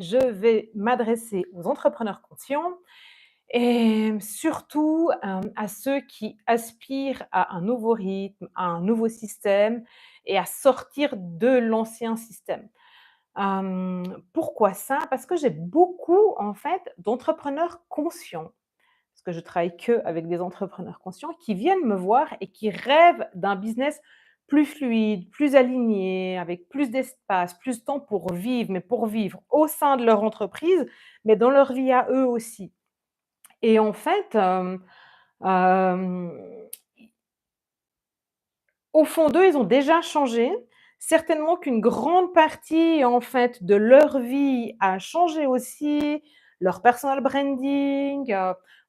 je vais m'adresser aux entrepreneurs conscients et surtout, à ceux qui aspirent à un nouveau rythme, à un nouveau système et à sortir de l'ancien système. Pourquoi ça? Parce que j'ai beaucoup, en fait, d'entrepreneurs conscients, parce que je travaille qu'avec des entrepreneurs conscients qui viennent me voir et qui rêvent d'un business plus fluide, plus aligné, avec plus d'espace, plus de temps pour vivre, mais pour vivre au sein de leur entreprise, mais dans leur vie à eux aussi. Et en fait, hem, au fond d'eux, ils ont déjà changé. Certainement qu'une grande partie, en fait, de leur vie a changé aussi, leur personal branding,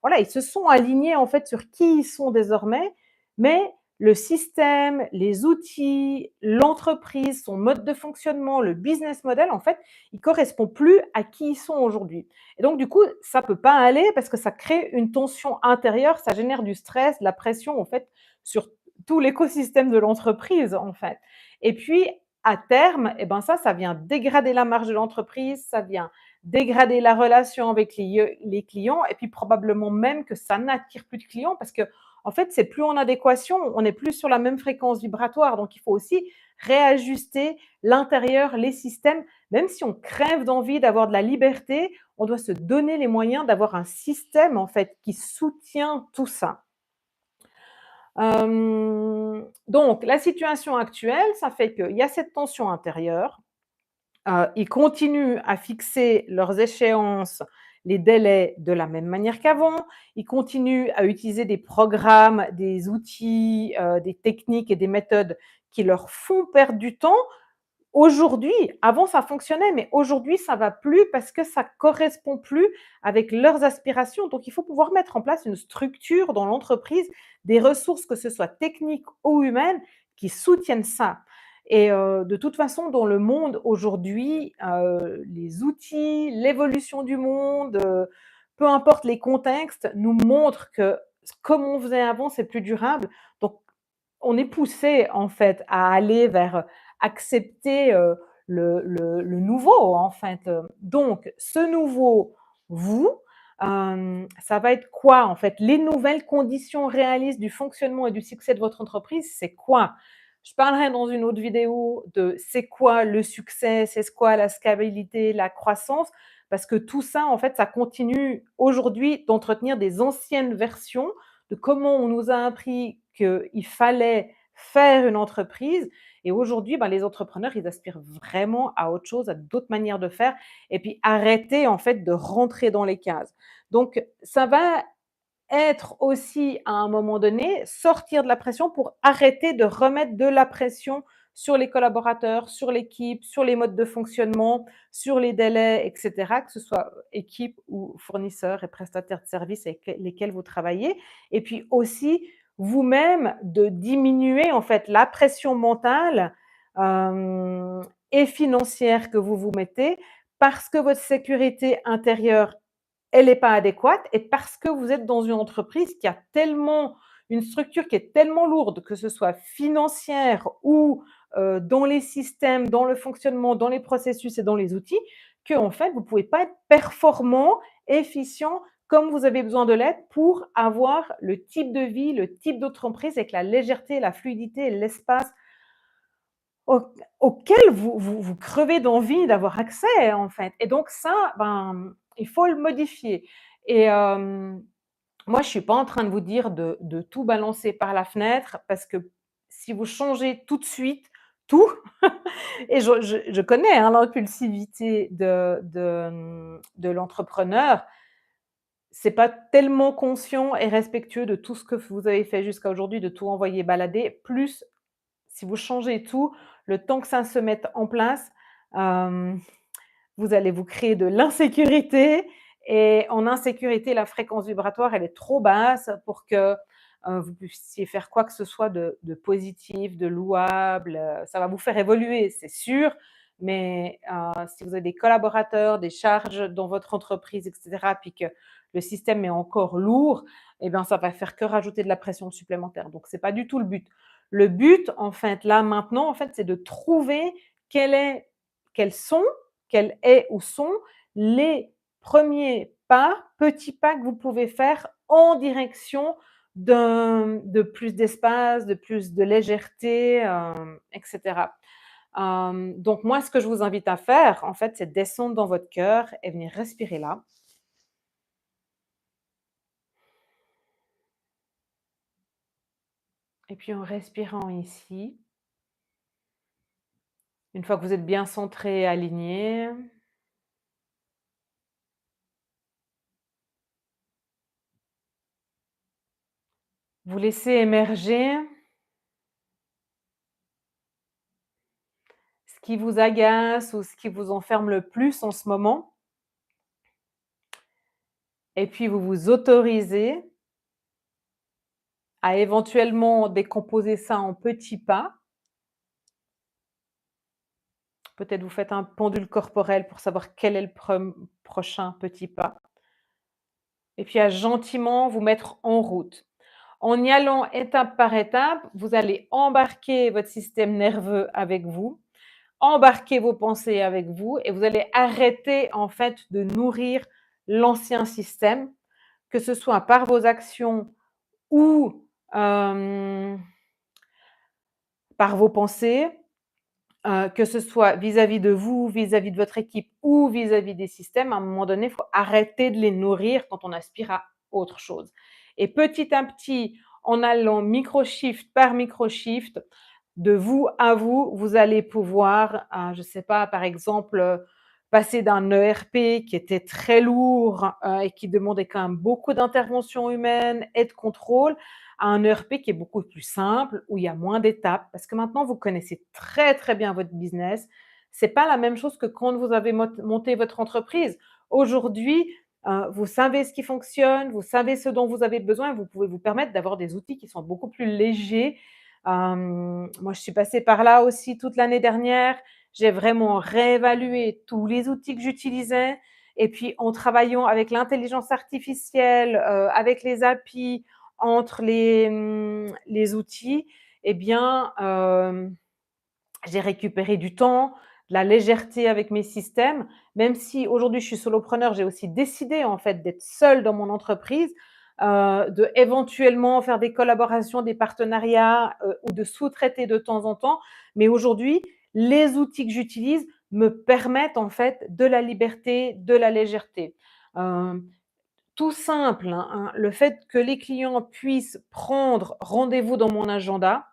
voilà, ils se sont alignés, en fait, sur qui ils sont désormais, mais le système, les outils, l'entreprise, son mode de fonctionnement, le business model, en fait, il correspond plus à qui ils sont aujourd'hui. Et donc du coup, ça peut pas aller parce que ça crée une tension intérieure, ça génère du stress, de la pression, en fait, sur tout l'écosystème de l'entreprise, en fait. Et puis, à terme, eh ben ça vient dégrader la marge de l'entreprise, ça vient dégrader la relation avec les clients et puis probablement même que ça n'attire plus de clients parce que en fait, c'est plus en adéquation, on n'est plus sur la même fréquence vibratoire. Donc, il faut aussi réajuster l'intérieur, les systèmes. Même si on crève d'envie d'avoir de la liberté, on doit se donner les moyens d'avoir un système en fait qui soutient tout ça. Donc la situation actuelle, ça fait qu'il y a cette tension intérieure. Ils continuent à fixer leurs échéances, les délais de la même manière qu'avant. Ils continuent à utiliser des programmes, des outils, des techniques et des méthodes qui leur font perdre du temps. Aujourd'hui, avant ça fonctionnait, mais aujourd'hui ça va plus parce que ça correspond plus avec leurs aspirations. Donc il faut pouvoir mettre en place une structure dans l'entreprise, des ressources, que ce soit techniques ou humaines, qui soutiennent ça. Et de toute façon, dans le monde aujourd'hui, les outils, l'évolution du monde, peu importe les contextes, nous montrent que comme on faisait avant, c'est plus durable. Donc on est poussé en fait à aller vers accepter, le nouveau en fait, donc ce nouveau, vous, ça va être quoi en fait? Les nouvelles conditions réalistes du fonctionnement et du succès de votre entreprise, c'est quoi? Je parlerai dans une autre vidéo de c'est quoi le succès, c'est quoi la scalabilité, la croissance, parce que tout ça en fait, ça continue aujourd'hui d'entretenir des anciennes versions de comment on nous a appris qu'il fallait faire une entreprise. Et aujourd'hui, ben, les entrepreneurs, ils aspirent vraiment à autre chose, à d'autres manières de faire, et puis arrêter en fait de rentrer dans les cases. Donc, ça va être aussi à un moment donné, sortir de la pression pour arrêter de remettre de la pression sur les collaborateurs, sur l'équipe, sur les modes de fonctionnement, sur les délais, et cetera, que ce soit équipe ou fournisseurs et prestataires de services avec lesquels vous travaillez. Et puis aussi, vous-même, de diminuer en fait la pression mentale et financière que vous vous mettez parce que votre sécurité intérieure elle n'est pas adéquate et parce que vous êtes dans une entreprise qui a tellement une structure qui est tellement lourde, que ce soit financière ou, dans les systèmes, dans le fonctionnement, dans les processus et dans les outils, qu'en fait, vous ne pouvez pas être performant, efficient comme vous avez besoin de l'être pour avoir le type de vie, le type d'entreprise avec la légèreté, la fluidité et l'espace au auquel vous crevez d'envie d'avoir accès, en fait. Et donc ça, ben, il faut le modifier. Et moi, je suis pas en train de vous dire de tout balancer par la fenêtre parce que si vous changez tout de suite tout et je connais, hein, l'impulsivité de l'entrepreneur, c'est pas tellement conscient et respectueux de tout ce que vous avez fait jusqu'à aujourd'hui, de tout envoyer balader, plus si vous changez tout, le temps que ça se mette en place, hem, vous allez vous créer de l'insécurité et en insécurité, la fréquence vibratoire, elle est trop basse pour que, vous puissiez faire quoi que ce soit de positif, de louable, ça va vous faire évoluer, c'est sûr, mais si vous avez des collaborateurs, des charges dans votre entreprise et cetera, puis que le système est encore lourd et bien, ça va faire que rajouter de la pression supplémentaire, donc c'est pas du tout le but. Le but, en fait, là, maintenant, en fait, c'est de trouver quel est quels sont quelle est ou sont les premiers pas, petits pas que vous pouvez faire en direction de plus d'espace, de plus de légèreté, et cetera. Donc moi, ce que je vous invite à faire, en fait, c'est descendre dans votre cœur et venir respirer là. Et puis en respirant ici, une fois que vous êtes bien centré et aligné, vous laissez émerger ce qui vous agace ou ce qui vous enferme le plus en ce moment. Et puis vous vous autorisez à éventuellement décomposer ça en petits pas. Peut-être vous faites un pendule corporel pour savoir quel est le prochain petit pas. Et puis à gentiment vous mettre en route. En y allant étape par étape, vous allez embarquer votre système nerveux avec vous, embarquer vos pensées avec vous et vous allez arrêter en fait de nourrir l'ancien système, que ce soit par vos actions ou par vos pensées, que ce soit vis-à-vis de vous, vis-à-vis de votre équipe ou vis-à-vis des systèmes. À un moment donné, il faut arrêter de les nourrir quand on aspire à autre chose. Et petit à petit, en allant micro-shift par micro-shift, de vous à vous, vous allez pouvoir, je ne sais pas, par exemple, passer d'un ERP qui était très lourd et qui demandait quand même beaucoup d'intervention humaine et de contrôle, à un ERP qui est beaucoup plus simple, où il y a moins d'étapes, parce que maintenant vous connaissez très très bien votre business. C'est pas la même chose que quand vous avez monté votre entreprise. Aujourd'hui, vous savez ce qui fonctionne, vous savez ce dont vous avez besoin, vous pouvez vous permettre d'avoir des outils qui sont beaucoup plus légers. Moi, je suis passée par là aussi toute l'année dernière. J'ai vraiment réévalué tous les outils que j'utilisais. Et puis, en travaillant avec l'intelligence artificielle, avec les API, entre les outils, eh bien, j'ai récupéré du temps, de la légèreté avec mes systèmes. Même si aujourd'hui je suis solopreneur, j'ai aussi décidé en fait d'être seule dans mon entreprise, de éventuellement faire des collaborations, des partenariats, ou de sous-traiter de temps en temps. Mais aujourd'hui, les outils que j'utilise me permettent en fait de la liberté, de la légèreté. Hem, Tout simple, hein, le fait que les clients puissent prendre rendez-vous dans mon agenda.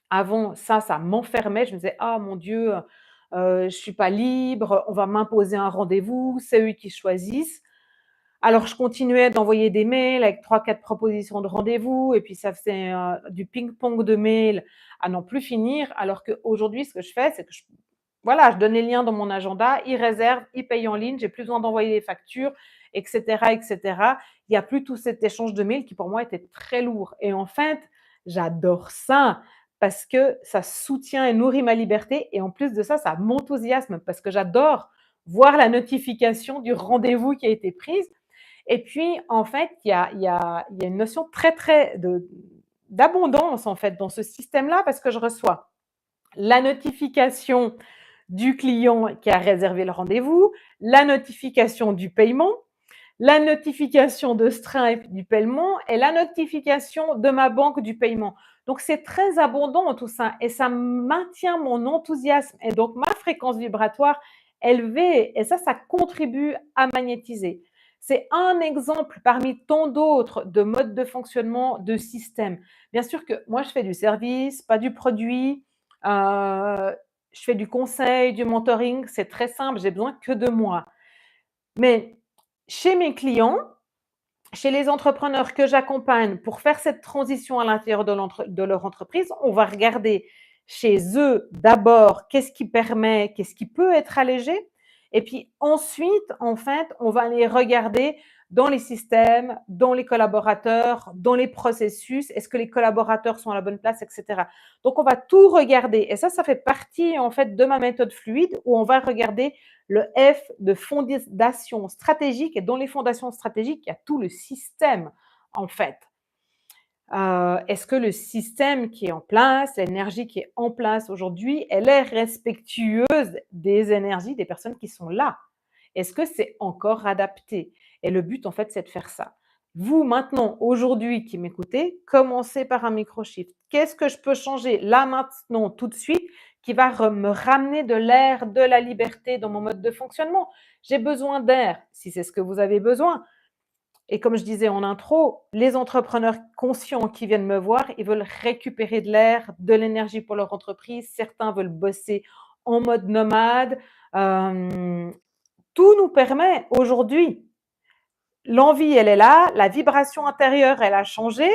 Avant ça m'enfermait. Je me disais: «Ah mon Dieu, je suis pas libre, on va m'imposer un rendez-vous, c'est eux qui choisissent». Alors je continuais d'envoyer des mails avec trois quatre propositions de rendez-vous et puis ça faisait, du ping-pong de mails à n'en plus finir. Alors qu'aujourd'hui, ce que je fais, c'est que je donne les liens dans mon agenda, ils réservent, ils payent en ligne, j'ai plus besoin d'envoyer les factures et cetera et cetera. Il y a plus tout cet échange de mails qui pour moi était très lourd et en fait, j'adore ça parce que ça soutient et nourrit ma liberté et en plus de ça, ça m'enthousiasme parce que j'adore voir la notification du rendez-vous qui a été prise et puis en fait, il y a une notion très, très d'abondance en fait dans ce système-là parce que je reçois la notification du client qui a réservé le rendez-vous, la notification du paiement, la notification de Stripe du paiement et la notification de ma banque du paiement. Donc c'est très abondant tout ça et ça maintient mon enthousiasme et donc ma fréquence vibratoire élevée et ça contribue à magnétiser. C'est un exemple parmi tant d'autres de modes de fonctionnement, de systèmes. Bien sûr que moi je fais du service, pas du produit. Je fais du conseil, du mentoring, c'est très simple, j'ai besoin que de moi. Mais chez mes clients, chez les entrepreneurs que j'accompagne pour faire cette transition à l'intérieur de leur entreprise, on va regarder chez eux d'abord qu'est-ce qui permet, qu'est-ce qui peut être allégé. Et puis ensuite, en fait, on va aller regarder dans les systèmes, dans les collaborateurs, dans les processus, est-ce que les collaborateurs sont à la bonne place, etc. Donc, on va tout regarder. Et ça fait partie, en fait, de ma méthode fluide où on va regarder le F de fondation stratégique et dans les fondations stratégiques, il y a tout le système en fait. Est-ce que le système qui est en place, l'énergie qui est en place aujourd'hui, elle est respectueuse des énergies des personnes qui sont là? Est-ce que c'est encore adapté? Et le but, en fait, c'est de faire ça. Vous, maintenant, aujourd'hui, qui m'écoutez, commencez par un micro-shift. Qu'est-ce que je peux changer là, maintenant, tout de suite, qui va me ramener de l'air, de la liberté dans mon mode de fonctionnement? J'ai besoin d'air, si c'est ce que vous avez besoin. Et comme je disais en intro, les entrepreneurs conscients qui viennent me voir, ils veulent récupérer de l'air, de l'énergie pour leur entreprise. Certains veulent bosser en mode nomade. Euh, Tout nous permet aujourd'hui, l'envie, elle est là, la vibration intérieure, elle a changé.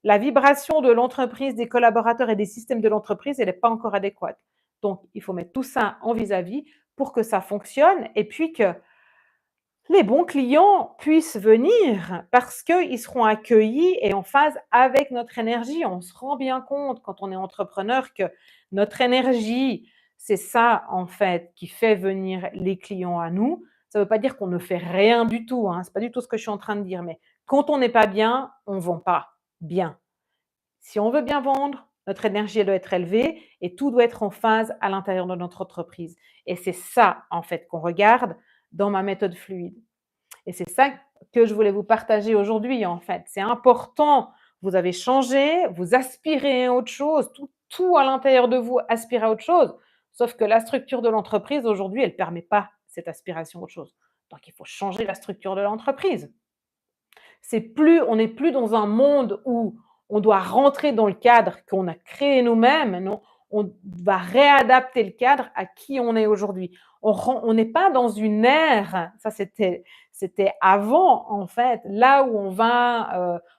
La vibration de l'entreprise, des collaborateurs et des systèmes de l'entreprise, elle n'est pas encore adéquate. Donc, il faut mettre tout ça en vis-à-vis pour que ça fonctionne et puis que les bons clients puissent venir parce qu'ils seront accueillis et en phase avec notre énergie. On se rend bien compte quand on est entrepreneur que notre énergie, c'est ça en fait qui fait venir les clients à nous. Ça ne veut pas dire qu'on ne fait rien du tout, hein. Ce n'est pas du tout ce que je suis en train de dire, mais quand on n'est pas bien, on ne vend pas bien. Si on veut bien vendre, notre énergie elle doit être élevée et tout doit être en phase à l'intérieur de notre entreprise. Et c'est ça en fait qu'on regarde dans ma méthode fluide. Et c'est ça que je voulais vous partager aujourd'hui, en fait. C'est important. Vous avez changé, vous aspirez à autre chose, tout à l'intérieur de vous aspire à autre chose. Sauf que la structure de l'entreprise aujourd'hui, elle ne permet pas cette aspiration à autre chose. Donc, il faut changer la structure de l'entreprise. On n'est plus dans un monde où on doit rentrer dans le cadre qu'on a créé nous-mêmes. Non, on va réadapter le cadre à qui on est aujourd'hui. On n'est pas dans une ère, ça c'était avant en fait, là où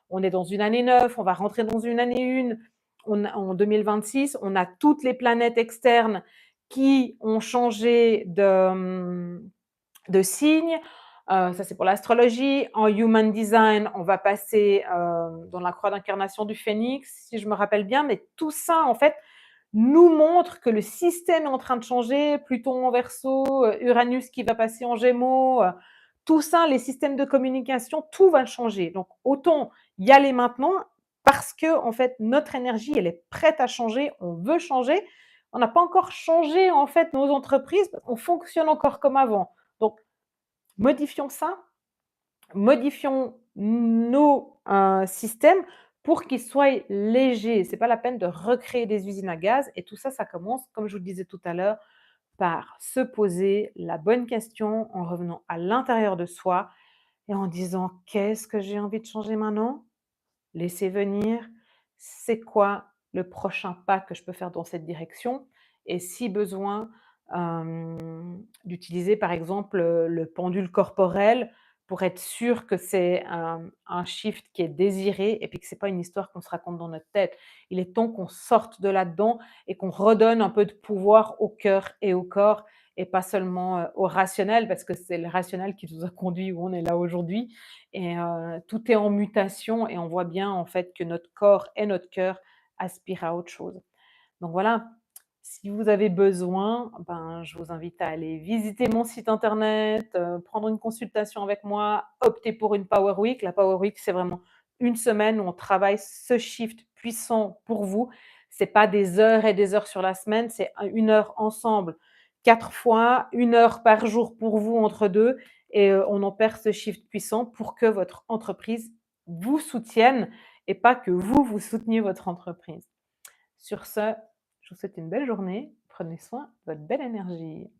on est dans une année 9, on va rentrer dans une année 1, en 2026, on a toutes les planètes externes qui ont changé de signe. Ça, c'est pour l'astrologie. En human design, on va passer dans la croix d'incarnation du phénix, si je me rappelle bien. Mais tout ça, en fait, nous montre que le système est en train de changer. Pluton en verso, Uranus qui va passer en gémeaux. Tout ça, les systèmes de communication, tout va changer. Donc, autant y aller maintenant parce que, en fait, notre énergie, elle est prête à changer. On veut changer. On n'a pas encore changé, en fait, nos entreprises. On fonctionne encore comme avant. Donc, modifions ça, modifions nos systèmes pour qu'ils soient légers. Ce n'est pas la peine de recréer des usines à gaz. Et tout ça, ça commence, comme je vous le disais tout à l'heure, par se poser la bonne question en revenant à l'intérieur de soi et en disant: «Qu'est-ce que j'ai envie de changer maintenant?» Laisser venir. C'est quoi le prochain pas que je peux faire dans cette direction? Et si besoin, d'utiliser par exemple, le pendule corporel pour être sûr que c'est un shift qui est désiré et puis que c'est pas une histoire qu'on se raconte dans notre tête. Il est temps qu'on sorte de là-dedans et qu'on redonne un peu de pouvoir au cœur et au corps et pas seulement, au rationnel parce que c'est le rationnel qui nous a conduits où on est là aujourd'hui. Et tout est en mutation et on voit bien en fait que notre corps et notre cœur aspirent à autre chose. Donc voilà, si vous avez besoin, ben, je vous invite à aller visiter mon site internet, prendre une consultation avec moi, opter pour une Power Week. La Power Week, c'est vraiment une semaine où on travaille ce shift puissant pour vous. C'est pas des heures et des heures sur la semaine, c'est 1 heure ensemble, 4 fois, 1 heure par jour pour vous entre deux et on opère ce shift puissant pour que votre entreprise vous soutienne et pas que vous souteniez votre entreprise. Sur ce, je vous souhaite une belle journée. Prenez soin de votre belle énergie.